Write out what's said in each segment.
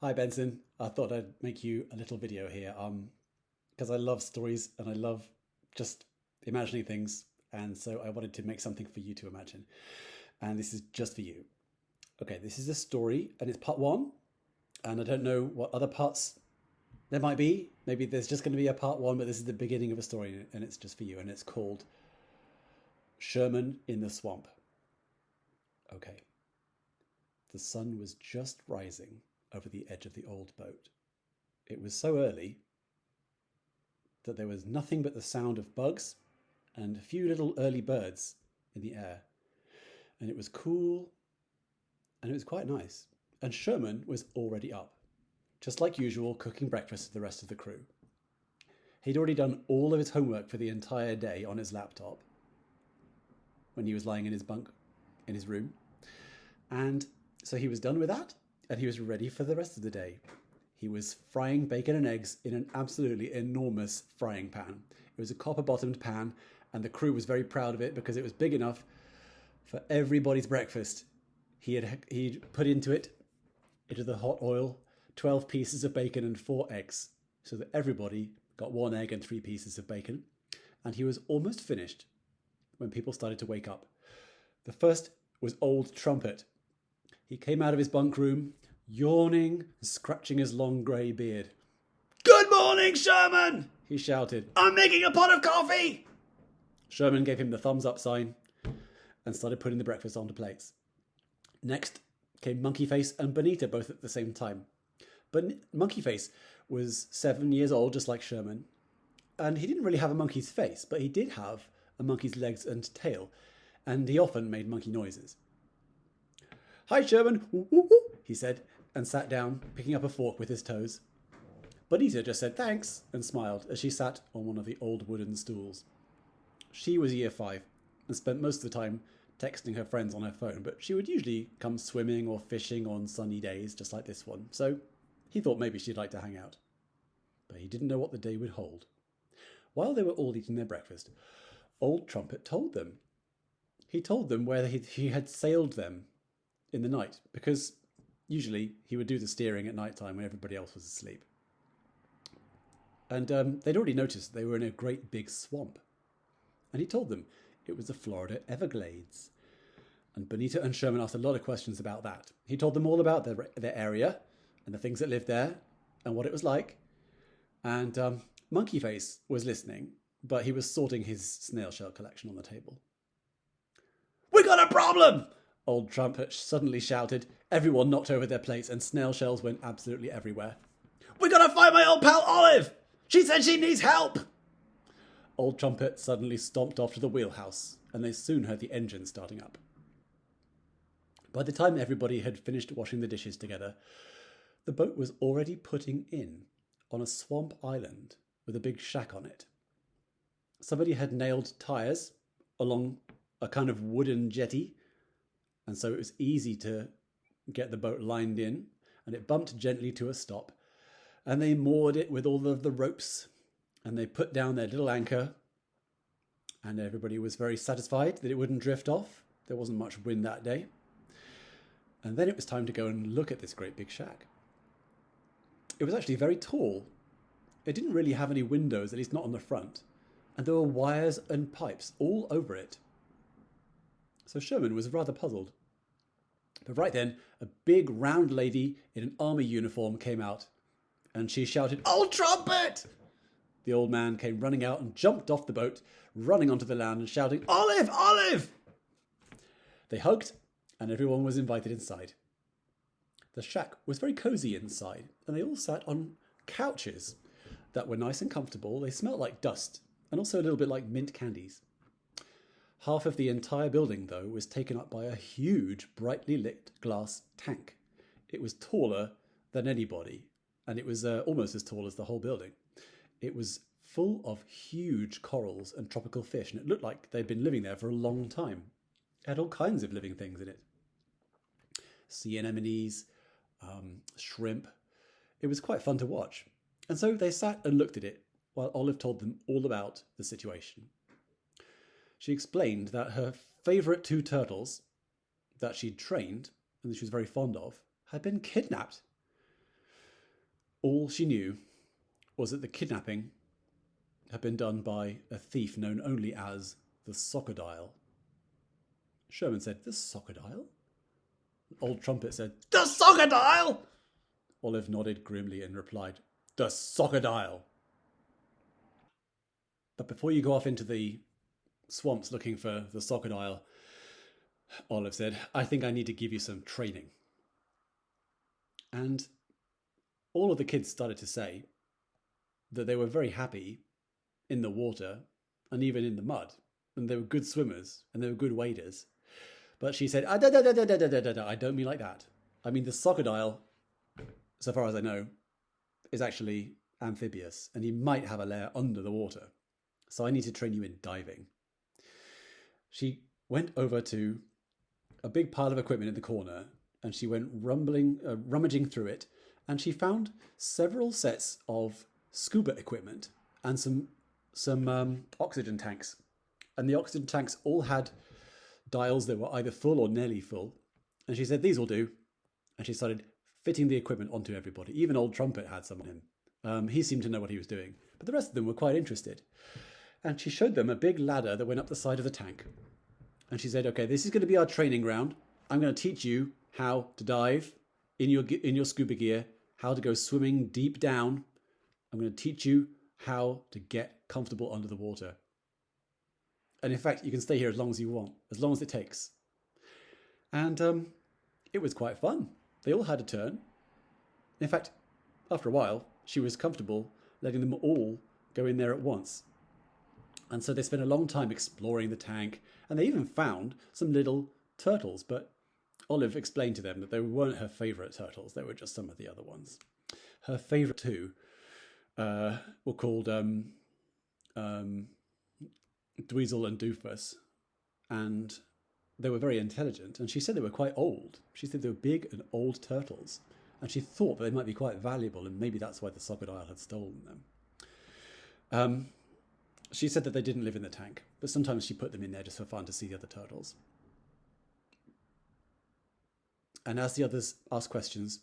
Hi Benson, I thought I'd make you a little video here, because I love stories and I love just imagining things, and so I wanted to make something for you to imagine. And this is just for you. Okay, this is a story and it's part one, and I don't know what other parts there might be. Maybe there's just going to be a part one, but this is the beginning of a story and it's just for you, and it's called Sherman in the Swamp. Okay. The sun was just rising over the edge of the old boat. It was so early that there was nothing but the sound of bugs and a few little early birds in the air. And it was cool and it was quite nice. And Sherman was already up, just like usual, cooking breakfast for the rest of the crew. He'd already done all of his homework for the entire day on his laptop when he was lying in his bunk in his room. And so he was done with that, and he was ready for the rest of the day. He was frying bacon and eggs in an absolutely enormous frying pan. It was a copper-bottomed pan, and the crew was very proud of it because it was big enough for everybody's breakfast. He'd put into the hot oil, 12 pieces of bacon and 4 eggs, so that everybody got 1 egg and 3 pieces of bacon. And he was almost finished when people started to wake up. The first was Old Trumpet. He came out of his bunk room, yawning and scratching his long grey beard. "Good morning, Sherman!" he shouted. "I'm making a pot of coffee!" Sherman gave him the thumbs up sign and started putting the breakfast onto plates. Next came Monkey Face and Bonita, both at the same time. But Monkey Face was 7 years old, just like Sherman, and he didn't really have a monkey's face, but he did have a monkey's legs and tail, and he often made monkey noises. "Hi, Sherman," he said, and sat down, picking up a fork with his toes. Bonita just said thanks and smiled as she sat on one of the old wooden stools. She was year 5 and spent most of the time texting her friends on her phone, but she would usually come swimming or fishing on sunny days, just like this one, so he thought maybe she'd like to hang out. But he didn't know what the day would hold. While they were all eating their breakfast, Old Trumpet told them. He told them where he had sailed them in the night, because usually he would do the steering at night time when everybody else was asleep. And they'd already noticed they were in a great big swamp. And he told them it was the Florida Everglades. And Bonita and Sherman asked a lot of questions about that. He told them all about their area and the things that lived there and what it was like. And Monkey Face was listening, but he was sorting his snail shell collection on the table. "We got a problem!" Old Trumpet suddenly shouted. Everyone knocked over their plates and snail shells went absolutely everywhere. "We gotta find my old pal Olive! She said she needs help!" Old Trumpet suddenly stomped off to the wheelhouse, and they soon heard the engine starting up. By the time everybody had finished washing the dishes together, the boat was already putting in on a swamp island with a big shack on it. Somebody had nailed tyres along a kind of wooden jetty, and so it was easy to get the boat lined in, and it bumped gently to a stop, and they moored it with all of the ropes, and they put down their little anchor, and everybody was very satisfied that it wouldn't drift off. There wasn't much wind that day. And then it was time to go and look at this great big shack. It was actually very tall. It didn't really have any windows, at least not on the front, and there were wires and pipes all over it. So Sherman was rather puzzled. But right then, a big round lady in an army uniform came out, and she shouted, "Old Trumpet!" The old man came running out and jumped off the boat, running onto the land and shouting, "Olive! Olive!" They hugged, and everyone was invited inside. The shack was very cosy inside, and they all sat on couches that were nice and comfortable. They smelled like dust, and also a little bit like mint candies. Half of the entire building, though, was taken up by a huge, brightly lit glass tank. It was taller than anybody, and it was almost as tall as the whole building. It was full of huge corals and tropical fish, and it looked like they'd been living there for a long time. It had all kinds of living things in it. Sea anemones, shrimp. It was quite fun to watch. And so they sat and looked at it while Olive told them all about the situation. She explained that her favourite 2 turtles that she'd trained and that she was very fond of had been kidnapped. All she knew was that the kidnapping had been done by a thief known only as the Socodile. Sherman said, "The Socodile?" Old Trumpet said, "The Socodile!" Olive nodded grimly and replied, "The Socodile." But before you go off into the swamps looking for the Socodile, Olive said, "I think I need to give you some training." And all of the kids started to say that they were very happy in the water and even in the mud, and they were good swimmers and they were good waders. But she said, I don't mean like that. I mean, the Socodile, so far as I know, is actually amphibious, and he might have a lair under the water. So I need to train you in diving. She went over to a big pile of equipment in the corner, and she went rummaging through it, and she found several sets of scuba equipment and some oxygen tanks. And the oxygen tanks all had dials that were either full or nearly full. And she said, "These will do." And she started fitting the equipment onto everybody. Even Old Trumpet had some on him. He seemed to know what he was doing. But the rest of them were quite interested. And she showed them a big ladder that went up the side of the tank. And she said, "Okay, this is going to be our training ground. I'm going to teach you how to dive in your scuba gear, how to go swimming deep down. I'm going to teach you how to get comfortable under the water. And in fact, you can stay here as long as you want, as long as it takes." And it was quite fun. They all had a turn. In fact, after a while, she was comfortable letting them all go in there at once. And so they spent a long time exploring the tank, and they even found some little turtles. But Olive explained to them that they weren't her favourite turtles. They were just some of the other ones. Her favourite two were called Dweezil and Doofus, and they were very intelligent, and she said they were quite old. She said they were big and old turtles, and she thought that they might be quite valuable, and maybe that's why the Socodile had stolen them. She said that they didn't live in the tank, but sometimes she put them in there just for fun to see the other turtles. And as the others asked questions,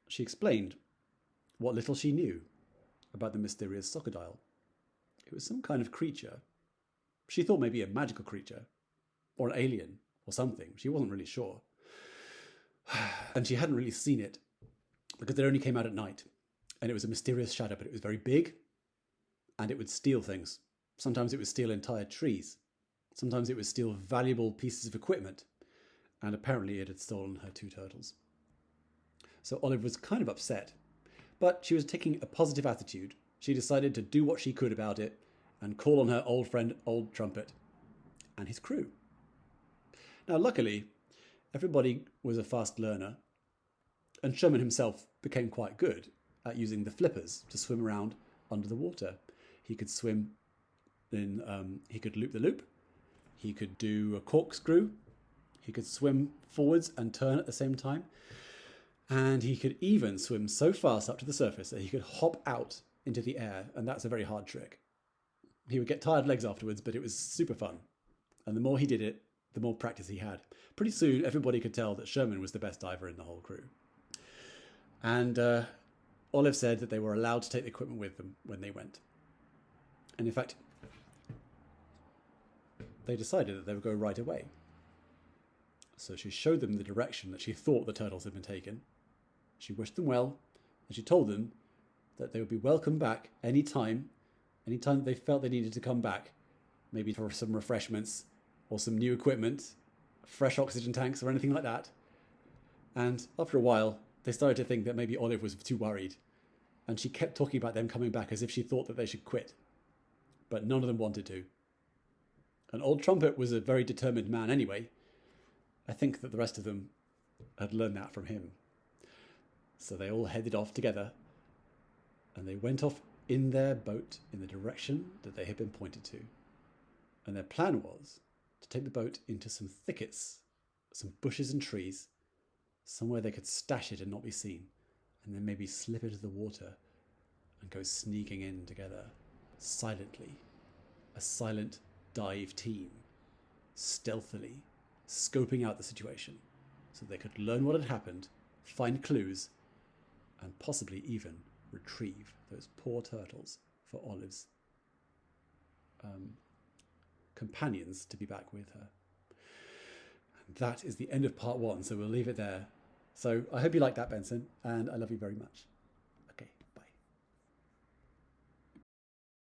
she explained what little she knew about the mysterious Socodile. It was some kind of creature. She thought maybe a magical creature, or an alien, or something. She wasn't really sure. And she hadn't really seen it, because it only came out at night. And it was a mysterious shadow, but it was very big, and it would steal things. Sometimes it would steal entire trees. Sometimes it would steal valuable pieces of equipment. And apparently it had stolen her two turtles. So Olive was kind of upset, but she was taking a positive attitude. She decided to do what she could about it and call on her old friend, Old Trumpet, and his crew. Now, luckily, everybody was a fast learner, and Sherman himself became quite good at using the flippers to swim around under the water. He could swim he could loop the loop, he could do a corkscrew, he could swim forwards and turn at the same time, and he could even swim so fast up to the surface that he could hop out into the air, and that's a very hard trick. He would get tired legs afterwards, but it was super fun. And the more he did it, the more practice he had. Pretty soon, everybody could tell that Sherman was the best diver in the whole crew. And Olive said that they were allowed to take the equipment with them when they went. And in fact, they decided that they would go right away. So she showed them the direction that she thought the turtles had been taken. She wished them well, and she told them that they would be welcome back anytime that they felt they needed to come back, maybe for some refreshments or some new equipment, fresh oxygen tanks or anything like that. And after a while, they started to think that maybe Olive was too worried, and she kept talking about them coming back as if she thought that they should quit. But none of them wanted to. And Old Trumpet was a very determined man anyway. I think that the rest of them had learned that from him. So they all headed off together, and they went off in their boat in the direction that they had been pointed to. And their plan was to take the boat into some thickets, some bushes and trees, somewhere they could stash it and not be seen, and then maybe slip into the water and go sneaking in together, silently. A silent dive team, stealthily, scoping out the situation so they could learn what had happened, find clues, and possibly even retrieve those poor turtles for Olive's companions to be back with her. And that is the end of part 1, so we'll leave it there. So I hope you like that, Benson, and I love you very much.